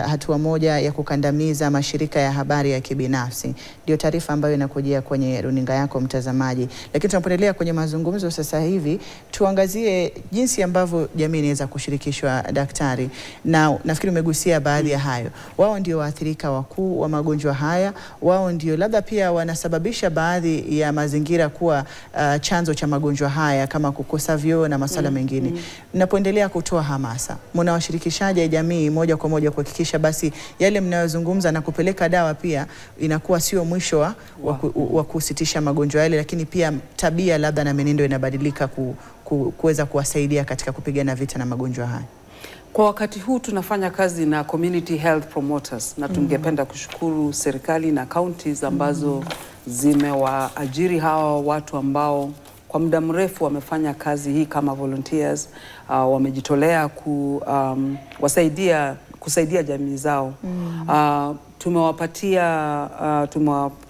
hatua moja ya kukandamiza mashirika ya habari ya kibinafsi. Ndio taarifa ambayo inakujia kwenye runinga yako mtazamaji. Lakini tunapoendelea kwenye mazungumzo sasa hivi, tuangazie jinsi ambavyo jamii inaweza kushirikishwa, daktari. Na nafikiri umegusia baadhi ya hayo. Wao ndio waathirika wakuu wa magonjwa haya, wao ndio labda pia wanasababisha baadhi ya mazingira kuwa chanzo cha magonjwa haya kama kukosa vyoo na masuala mengine. Mnapoendelea kutoa hamasa, mnawashirikishaje jamii moja kwa moja kuhakikisha basi yale mnayozungumza na kupeleka dawa pia inakuwa sio mwisho wa kusitisha magonjwa yale, lakini pia tabia labda na menendo inabadilika kuweza kuwasaidia katika kupigana vita na magonjwa haya? Kwa wakati huu tunafanya kazi na community health promoters, na tungependa kushukuru serikali na counties ambazo zimewaajiri hawa watu ambao kwa muda mrefu wamefanya kazi hii kama volunteers, wamejitolea kusaidia jamii zao.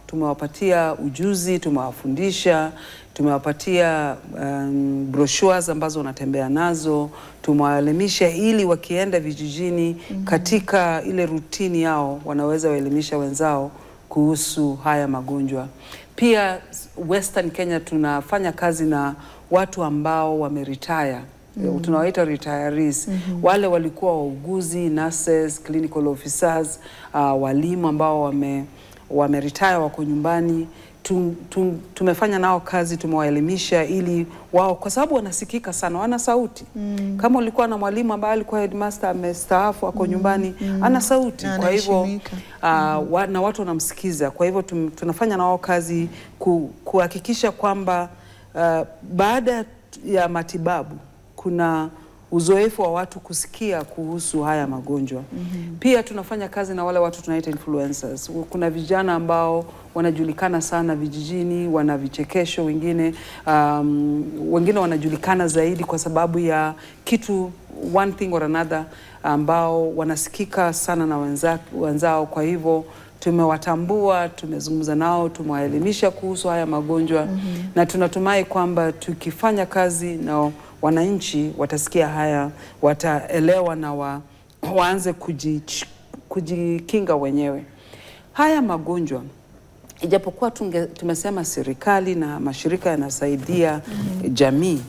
Tumewapatia ujuzi, tumewafundisha, tumewapatia brochures ambazo wanatembea nazo, tumewaelimisha ili wakienda vijijini katika ile rutini yao wanaweza waelimisha wenzao kuhusu haya magonjwa. Pia Western Kenya tunafanya kazi na watu ambao wameretire. Tunawaita retirees. Wale walikuwa wauguzi, nurses, clinical officers, walimu ambao wameretire wako nyumbani. Tumefanya nao kazi, tumewaelimisha ili wao, kwa sababu wanasikika sana, wana sauti. Kama ulikuwa na mwalimu ambaye alikuwa headmaster amestaafu ako nyumbani, ana sauti. Kwa hivyo na watu wanamsikiza. Kwa hivyo tunafanya nao kazi kuhakikisha kwamba baada ya matibabu kuna uzoefu wa watu kusikia kuhusu haya magonjwa. Pia tunafanya kazi na wale watu tunaita influencers. Kuna vijana ambao wanajulikana sana vijijini, wana vichekesho, wengine wanajulikana zaidi kwa sababu ya kitu one thing or another, ambao wanasikika sana na wenzao. Kwa hivyo tumewatambua, tumezungumza nao, tumewaelimisha kuhusu haya magonjwa, na tunatumai kwamba tukifanya kazi na wananchi watasikia haya, wataelewa na waanze kujikinga wenyewe. Haya magonjwa, ijapokuwa tumesema serikali na mashirika yanasaidia jamii,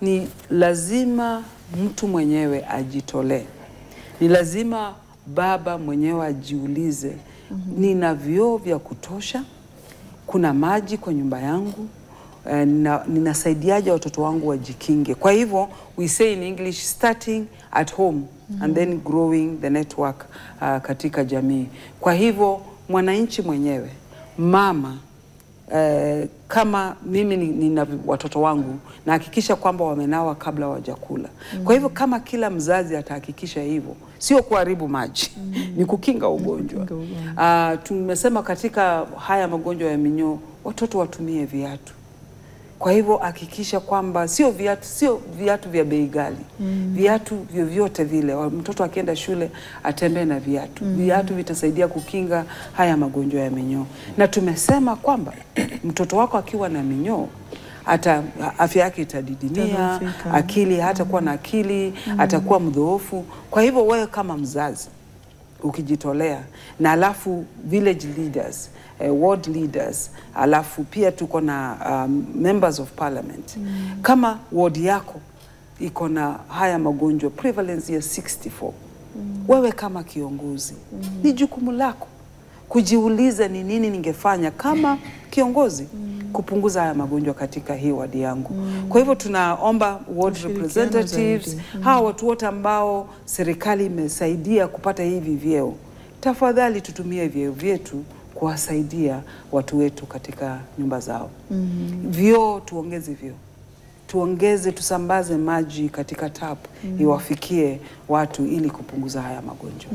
ni lazima mtu mwenyewe ajitolee. Ni lazima baba mwenyewe ajiulize, nina vyoo vya kutosha? Kuna maji kwa nyumba yangu? Ninasaidiaje watoto wangu wajikinge? Kwa hivyo we say in English, starting at home and then growing the network katika jamii. Kwa hivyo mwananchi mwenyewe, mama, kama mimi nina watoto wangu, na hakikisha kwamba wamenawa kabla hawajakula. Kwa hivyo kama kila mzazi atahakikisha hivyo, sio kuharibu maji, ni kukinga ugonjwa. Tumesema katika haya magonjwa ya minyoo, watoto watumie viatu. Kwa hivyo hakikisha kwamba sio viatu vya bei ghali. Viatu vyovyote vile, mtoto akienda shule atembee na viatu. Viatu vitasaidia kukinga haya magonjwa ya minyoo. Na tumesema kwamba mtoto wako akiwa na minyoo, afya yake itadidimia, akili hatakuwa na akili, atakuwa mdhoofu. Kwa hivyo wewe kama mzazi ukijitolea, na alafu village leaders, ward leaders, alafu pia tuko na members of parliament. Kama ward yako iko na haya magonjwa prevalence ya 64, wewe kama kiongozi, ni jukumu lako kujiuliza ni nini ningefanya kama kiongozi kupunguza haya magonjwa katika hii wadi yangu. Kwa hivyo tunaomba ward representatives, hawa watu wote ambao serikali imesaidia kupata hivi vyeo, tafadhali tutumie vyeo vyetu kuwasaidia watu wetu katika nyumba zao. Vyoo, tuongeze vyoo. Tusambaze maji katika tap iwafikie watu ili kupunguza haya magonjwa.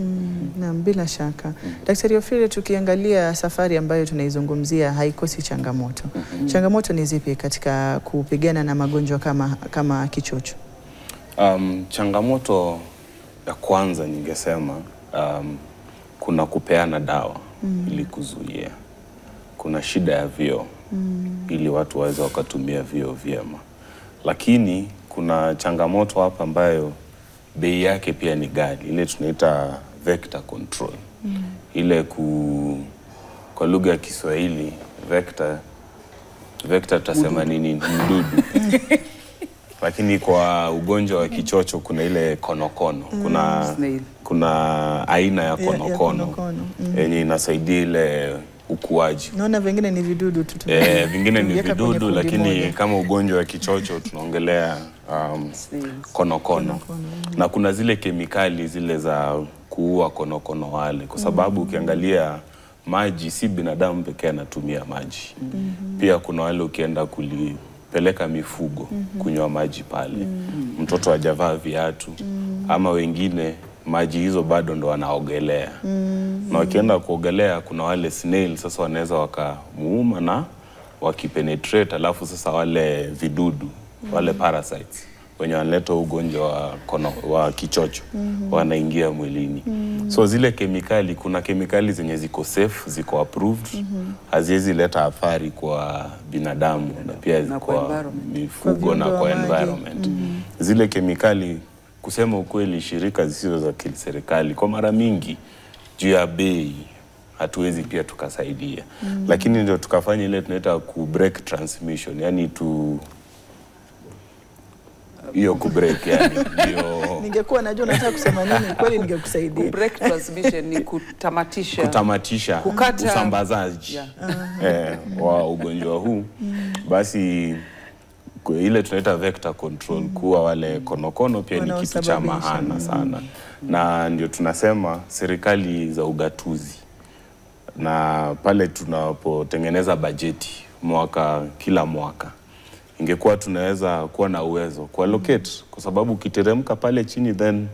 Naam, bila shaka. Daktari Ofire, tukiangalia safari ambayo tunaizungumzia haikosi changamoto. Changamoto ni zipi katika kupigana na magonjwa kama kichocho? Changamoto ya kwanza ningesema kuna kupeana dawa ili kuzuia. Kuna shida ya vyoo ili watu waweze wakatumia vyoo vyema. Lakini kuna changamoto hapa ambayo bei yake pia ni ghali, ile tunaita vector control. Ile kwa lugha ya Kiswahili vector tutasema nini? Mdudu. Lakini kwa ugonjwa wa kichocho kuna ile konokono. Kuna aina ya konokono yenye inasaidia ile ukuaji. Naona vingine ni vidudu tu. Vingine ni vidudu, lakini kama ugonjwa wa kichocho tunaongelea konokono. Na kuna zile kemikali zile za kuua konokono wale, kwa sababu ukiangalia maji, si binadamu pekee anatumia maji. Pia kuna wale ukienda peleka mifugo kunywa maji pale, mtoto hajavaa viatu, ama wengine maji hizo bado ndo wanaogelea. Na wakienda kuogelea kuna wale snail sasa wanaweza wakamuuma na wakipenetrate, alafu sasa wale vidudu, wale parasites wenye wanaleta ugonjwa wa kichocho wanaingia mwilini. So zile kemikali, kuna kemikali zenye ziko safe, ziko approved, haziwezi leta athari kwa binadamu na pia kwa mifugo na kwa environment. Zile kemikali, kusema ukweli, shirika zisizo za kiserikali kwa mara mingi juu ya bei hatuwezi pia tukasaidia. Lakini ndio tukafanya ile tunaita ku break transmission, yani hiyo ku break, yani ndio Ningekuwa najua nataka kusema nini, kweli ningekusaidia. Break transmission ni kutamatisha kukata usambazaji wa ugonjwa huu. Basi ile tunaita vector control, kuwa wale konokono pia ni kitu cha maana sana. Na ndio tunasema serikali za ugatuzi, na pale tunapotengeneza bajeti kila mwaka, ingekuwa tunaweza kuwa na uwezo kuallocate, kwa sababu ukiteremka pale chini then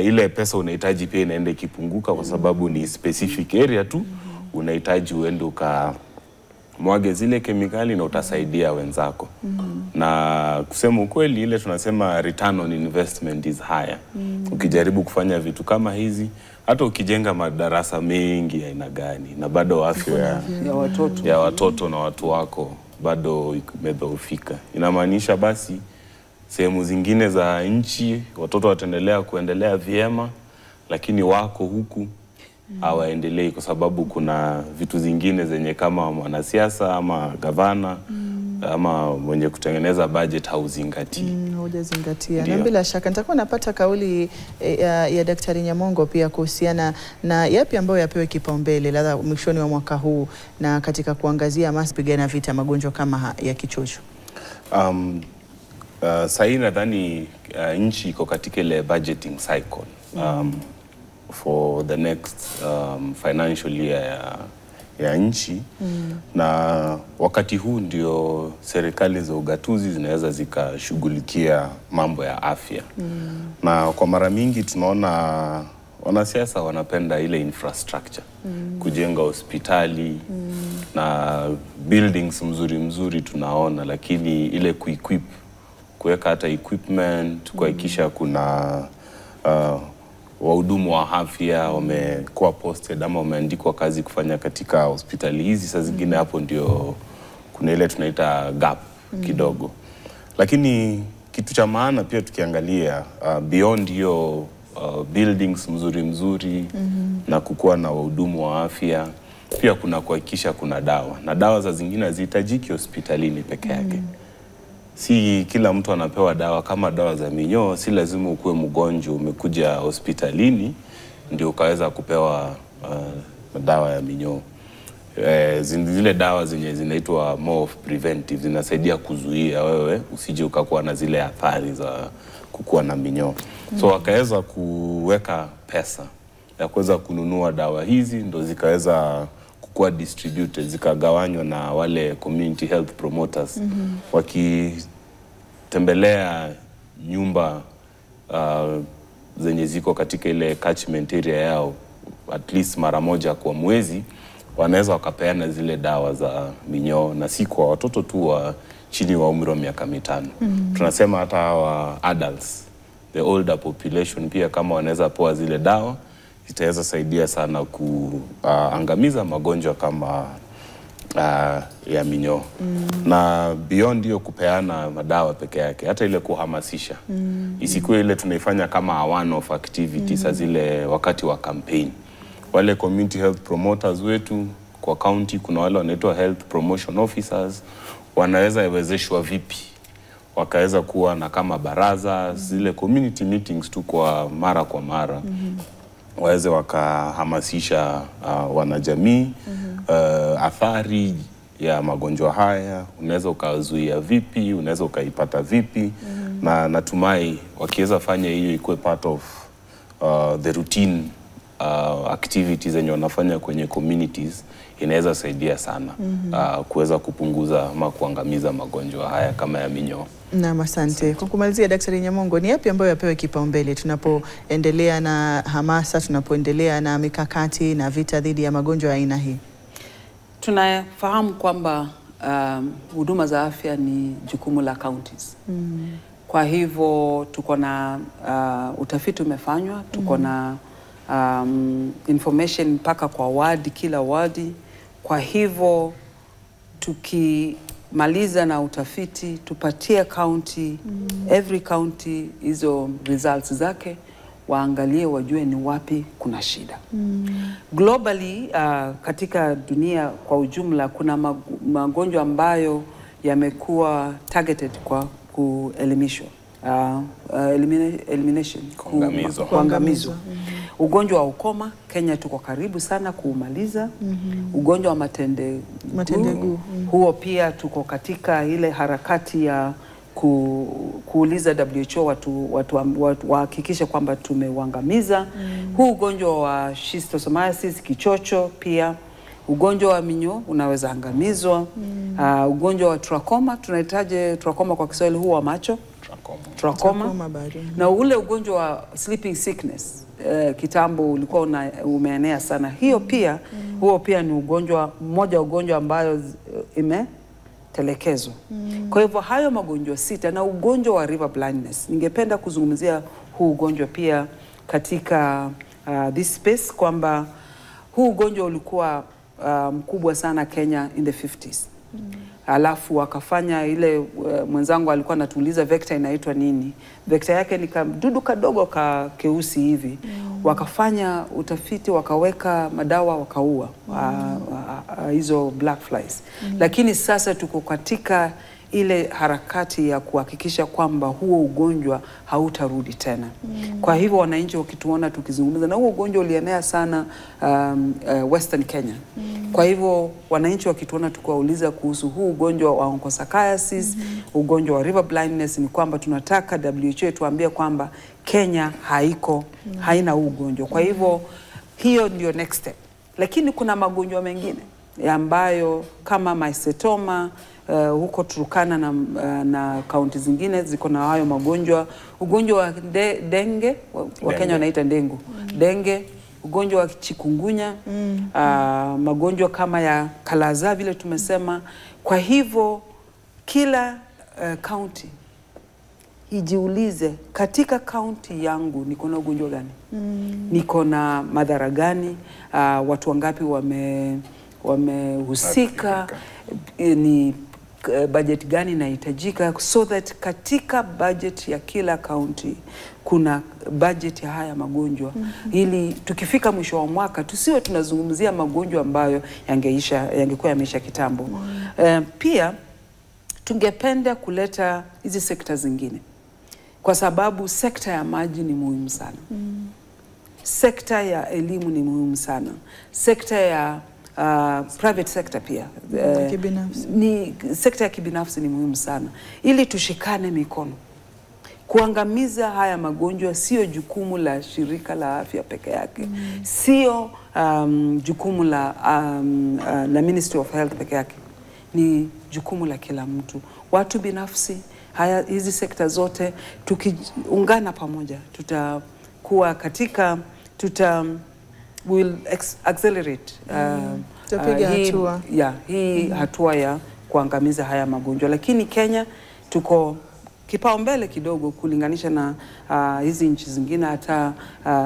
ile pesa unahitaji pia inaenda ikipunguka, kwa sababu ni specific area tu unahitaji uende ukamwage zile kemikali na utasaidia wenzako. Na kusema ukweli, ile tunasema return on investment is higher. Ukijaribu kufanya vitu kama hizi, hata ukijenga madarasa mengi aina gani, na bado afya ya watoto na watu wako bado imedhoofika, inamaanisha basi sehemu zingine za nchi watoto wataendelea kuendelea vyema, lakini wako huku hawaendelei kwa sababu kuna vitu zingine zenye kama mwanasiasa ama gavana ama mwenye kutengeneza budget hauzingatii. Hujazingatia. Na bila shaka nitakuwa napata kauli ya Daktari Nyamongo pia kuhusiana na yapi ambayo yapewe kipaumbele labda mwishoni wa mwaka huu na katika kuangazia pigana vita magonjwa kama ya kichocho. Sasa nadhani nchi iko katika ile budgeting cycle for the next financial year ya nchi, na wakati huu ndio serikali za ugatuzi zinaweza zikashughulikia mambo ya afya. Na kwa mara mingi tunaona wanasiasa wanapenda ile infrastructure, kujenga hospitali na buildings mzuri tunaona, lakini ile kuweka hata equipment, kuhakikisha kuna wahudumu wa afya wamekuwa posted ama wameandikwa kazi kufanya katika hospitali hizi. Saa zingine hapo ndio kuna ile tunaita gap kidogo. Lakini kitu cha maana pia tukiangalia beyond hiyo buildings mzuri na kukuwa na wahudumu wa afya, pia kuna kuhakikisha kuna dawa, na dawa za zingine hazihitajiki hospitalini peke yake. Si kila mtu anapewa dawa. Kama dawa za minyoo, si lazima ukuwe mgonjwa umekuja hospitalini ndio ukaweza kupewa dawa ya minyoo. Zile dawa zenye zinaitwa more of preventive, zinasaidia kuzuia wewe usije ukakuwa na zile athari za kukuwa na minyoo. So wakaweza kuweka pesa ya kuweza kununua dawa hizi, ndo zikaweza kuwa distributed, zikagawanywa na wale community health promoters, wakitembelea nyumba zenye ziko katika ile catchment area yao at least mara moja kwa mwezi, wanaweza wakapeana zile dawa za minyoo, na si kwa watoto tu wa chini wa umri wa miaka 5. Tunasema hata hawa adults, the older population pia kama wanaweza poa zile dawa, itaweza saidia sana kuangamiza magonjwa kama ya minyoo. Na beyond hiyo kupeana madawa peke yake, hata ile kuhamasisha, isikuwe ile tunaifanya kama one of activities zile wakati wa campaign. Wale community health promoters wetu kwa county, kuna wale wanaitwa health promotion officers, wanaweza wezeshwa vipi wakaweza kuwa na kama baraza, zile community meetings tu kwa mara waweze wakahamasisha wanajamii athari ya magonjwa haya, unaweza ukazuia vipi, unaweza ukaipata vipi. Na natumai wakiweza fanya hiyo ikuwe part of the routine activities zenye wanafanya kwenye communities, inaweza saidia sana kuweza kupunguza ama kuangamiza magonjwa haya kama ya minyoo. Na asante. Kwa kumalizia, Daktari Nyamongo, ni yapi ambayo yapewe kipaumbele tunapoendelea na hamasa, tunapoendelea na mikakati na vita dhidi ya magonjwa ya aina hii? Tunafahamu kwamba huduma za afya ni jukumu la counties. Kwa hivyo tuko na utafiti umefanywa, tuko na information mpaka kwa wadi, kila wadi. Kwa hivyo tukimaliza na utafiti, tupatie county, every county hizo results zake, waangalie, wajue ni wapi kuna shida. Globally, katika dunia kwa ujumla, kuna magonjwa ambayo yamekuwa targeted kwa kuelimishwa, elimination, kuangamizwa. Ugonjwa wa ukoma, Kenya tuko karibu sana kuumaliza. Ugonjwa wa matendeguu, huo pia tuko katika ile harakati ya kuuliza WHO watu wahakikishe kwamba tumeuangamiza. Huu ugonjwa wa schistosomiasis, kichocho pia. Ugonjwa wa minyoo unaweza angamizwa. Ugonjwa wa trachoma, tunahitaji trachoma kwa Kiswahili, huu wa macho. Trachoma. Na ule ugonjwa wa sleeping sickness, kitambo ulikuwa umeenea sana. Hiyo pia, huo pia ni ugonjwa mmoja, ugonjwa ambayo imetelekezwa. Kwa hivyo hayo magonjwa 6 na ugonjwa wa river blindness. Ningependa kuzungumzia huu ugonjwa pia katika this space, kwamba huu ugonjwa ulikuwa mkubwa sana Kenya in the 50s. Alafu wakafanya ile, mwenzangu alikuwa anatuuliza vector inaitwa nini. Vector yake ni kadudu kadogo keusi hivi. Wakafanya utafiti, wakaweka madawa, wakaua hizo black flies. Lakini sasa tuko katika ile harakati ya kuhakikisha kwamba huo ugonjwa hautarudi tena. Kwa hivyo wananchi wakituona tukizungumza, na huo ugonjwa ulienea sana Western Kenya. Kwa hivyo wananchi wakituona tukiwauliza kuhusu huu ugonjwa wa onchocerciasis, ugonjwa wa river blindness, ni kwamba tunataka WHO tuambie kwamba Kenya haina huu ugonjwa. Kwa hivyo hiyo ndio next step. Lakini kuna magonjwa mengine ambayo kama mycetoma, huko Turkana na kaunti zingine ziko na hayo magonjwa. Ugonjwa wa denge, wa Kenya wanaita ndengu. Denge, ugonjwa wa chikungunya, magonjwa kama ya kalaza vile tumesema. Kwa hivyo kila kaunti ijiulize, katika kaunti yangu niko na ugonjwa gani? Niko na madhara gani? Watu wangapi wamehusika? Ni budget gani inahitajika, so that katika budget ya kila kaunti kuna budget ya haya magonjwa, ili tukifika mwisho wa mwaka tusiwe tunazungumzia magonjwa ambayo yangekuwa yameisha kitambo. Pia tungependa kuleta hizi sekta zingine, kwa sababu sekta ya maji ni muhimu sana. Sekta ya elimu ni muhimu sana. Sekta ya private sector pia, sekta ya kibinafsi ni muhimu sana, ili tushikane mikono. Kuangamiza haya magonjwa sio jukumu la shirika la afya peke yake, sio jukumu la Ministry of Health peke yake, ni jukumu la kila mtu. Watu binafsi, hizi sekta zote tukiungana pamoja, tutakuwa katika will accelerate hii hatua ya kuangamiza haya magonjwa. Lakini Kenya tuko kipaumbele kidogo kulinganisha na hizi nchi zingine, hata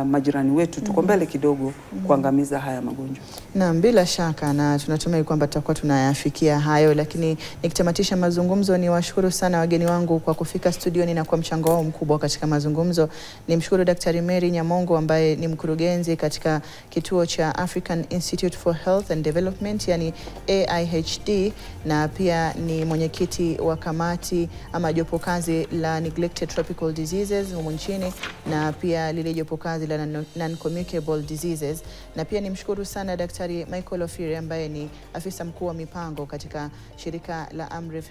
majirani wetu tuko mbele kidogo kuangamiza haya magonjwa. Naam, bila shaka, na tunatumai kwamba tutakuwa tunayafikia hayo. Lakini nikitamatisha mazungumzo, ni washukuru sana wageni wangu kwa kufika studioni na kwa mchango wao mkubwa katika mazungumzo. Nimshukuru Daktari Mary Nyamongo ambaye ni mkurugenzi katika kituo cha African Institute for Health and Development, yani AIHD, na pia ni mwenyekiti wa kamati ama jopo kazi la Neglected Tropical Diseases humu nchini, na pia lile jopo kazi la Non-Communicable Diseases. Na pia nimshukuru sana Daktari Michael Ofiri ambaye ni afisa mkuu wa mipango katika shirika la Amref